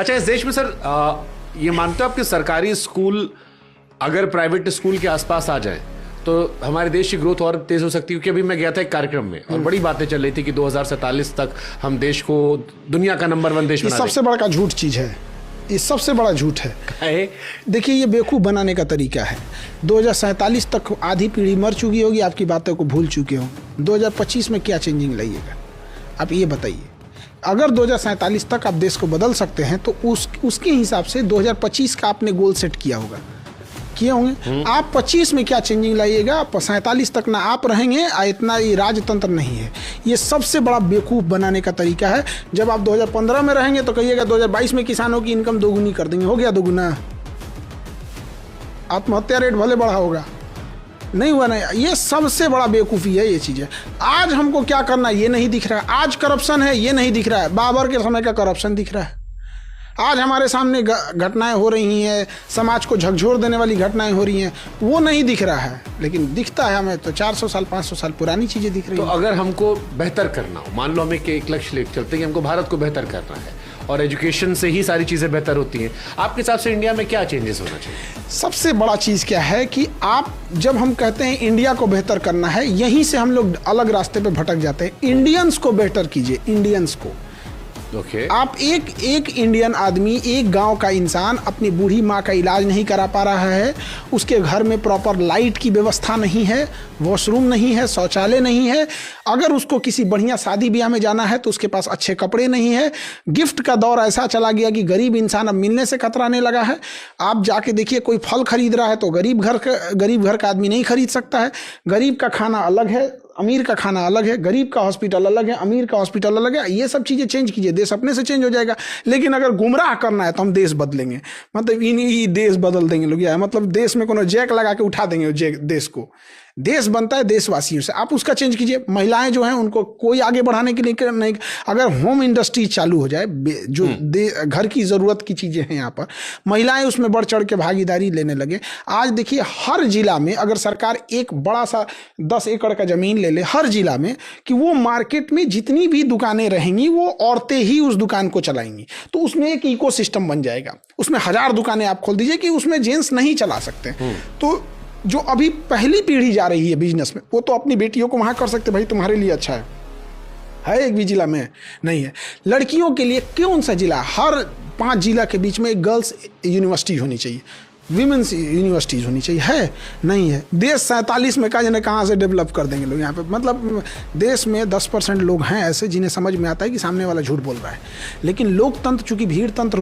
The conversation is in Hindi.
अच्छा, इस देश में सर ये मानते हो आप कि सरकारी स्कूल अगर प्राइवेट स्कूल के आसपास आ जाए तो हमारे देश की ग्रोथ और तेज हो सकती है? क्योंकि अभी मैं गया था एक कार्यक्रम में और बड़ी बातें चल रही थी कि 2047 तक हम देश को दुनिया का नंबर 1 देश बना देंगे। सबसे बड़ा झूठ चीज है, ये सबसे बड़ा झूठ है। देखिए, ये बेवकूफ़ बनाने का तरीका है। 2047 तक आधी पीढ़ी मर चुकी होगी, आपकी बातों को भूल चुके हो। 2025 में क्या चेंजिंग लाइएगा आप ये बताइए। अगर 2047 तक आप देश को बदल सकते हैं तो उसके हिसाब से 2025 का आपने गोल सेट किया होगा, किए होंगे। आप 25 में क्या चेंजिंग लाइएगा, 47 तक ना आप रहेंगे, इतना ये राजतंत्र नहीं है। ये सबसे बड़ा बेवकूफ़ बनाने का तरीका है। जब आप 2015 में रहेंगे तो कहिएगा 2022 में किसानों की इनकम दोगुनी कर देंगे। हो गया दोगुना? आत्महत्या रेट भले बढ़ा होगा, नहीं हुआ। नहीं, ये सबसे बड़ा बेवकूफ़ी है ये चीज़ें। आज हमको क्या करना ये नहीं दिख रहा है। आज करप्शन है ये नहीं दिख रहा है, बाबर के समय का करप्शन दिख रहा है। आज हमारे सामने घटनाएं हो रही हैं, समाज को झकझोर देने वाली घटनाएं हो रही हैं, वो नहीं दिख रहा है। लेकिन दिखता है हमें तो 400 साल 500 साल पुरानी चीज़ें दिख रही हैं। तो अगर हमको बेहतर करना हो, मान लो हमें एक लक्ष्य लेकर चलते हैं कि हमको भारत को बेहतर करना है और एजुकेशन से ही सारी चीज़ें बेहतर होती हैं, आपके हिसाब से इंडिया में क्या चेंजेस होना चाहिए? सबसे बड़ा चीज़ क्या है कि आप जब हम कहते हैं इंडिया को बेहतर करना है, यहीं से हम लोग अलग रास्ते पे भटक जाते हैं। इंडियंस को बेहतर कीजिए, इंडियंस को। आप एक इंडियन आदमी, एक गांव का इंसान अपनी बूढ़ी माँ का इलाज नहीं करा पा रहा है, उसके घर में प्रॉपर लाइट की व्यवस्था नहीं है, वॉशरूम नहीं है, शौचालय नहीं है। अगर उसको किसी बढ़िया शादी ब्याह में जाना है तो उसके पास अच्छे कपड़े नहीं है। गिफ्ट का दौर ऐसा चला गया कि गरीब इंसान अब मिलने से कतराने लगा है। आप जाके देखिए, कोई फल खरीद रहा है तो गरीब घर का आदमी नहीं खरीद सकता है। गरीब का खाना अलग है, अमीर का खाना अलग है। गरीब का हॉस्पिटल अलग है, अमीर का हॉस्पिटल अलग है। ये सब चीज़ें चेंज कीजिए, देश अपने से चेंज हो जाएगा। लेकिन अगर गुमराह करना है तो हम देश बदलेंगे, मतलब इन्हीं देश बदल देंगे लोग। या मतलब देश में कोनो जैक लगा के उठा देंगे देश को। देश बनता है देशवासियों से, आप उसका चेंज कीजिए। महिलाएं जो हैं उनको कोई आगे बढ़ाने के लिए नहीं। अगर होम इंडस्ट्री चालू हो जाए, जो घर की ज़रूरत की चीज़ें हैं यहाँ पर, महिलाएं उसमें बढ़ चढ़ के भागीदारी लेने लगे। आज देखिए, हर जिला में अगर सरकार एक बड़ा सा 10 एकड़ का ज़मीन ले ले हर जिला में, कि वो मार्केट में जितनी भी दुकानें रहेंगी वो औरतें ही उस दुकान को चलाएंगी, तो उसमें एक इकोसिस्टम बन जाएगा। उसमें 1000 दुकानें आप खोल दीजिए कि उसमें जेंट्स नहीं चला सकते। तो जो अभी पहली पीढ़ी जा रही है बिजनेस में, वो तो अपनी बेटियों को वहाँ कर सकते, भाई तुम्हारे लिए अच्छा है एक भी जिला में नहीं है। लड़कियों के लिए कौन सा जिला? हर 5 जिला के बीच में एक गर्ल्स यूनिवर्सिटी होनी चाहिए, विमेंस यूनिवर्सिटीज़ होनी चाहिए। है नहीं है। देश 47 में कहाँ से डेवलप कर देंगे लोग यहाँ पे। मतलब देश में 10% लोग हैं ऐसे जिन्हें समझ में आता है कि सामने वाला झूठ बोल रहा है। लेकिन लोकतंत्र चूंकि भीड़ तंत्र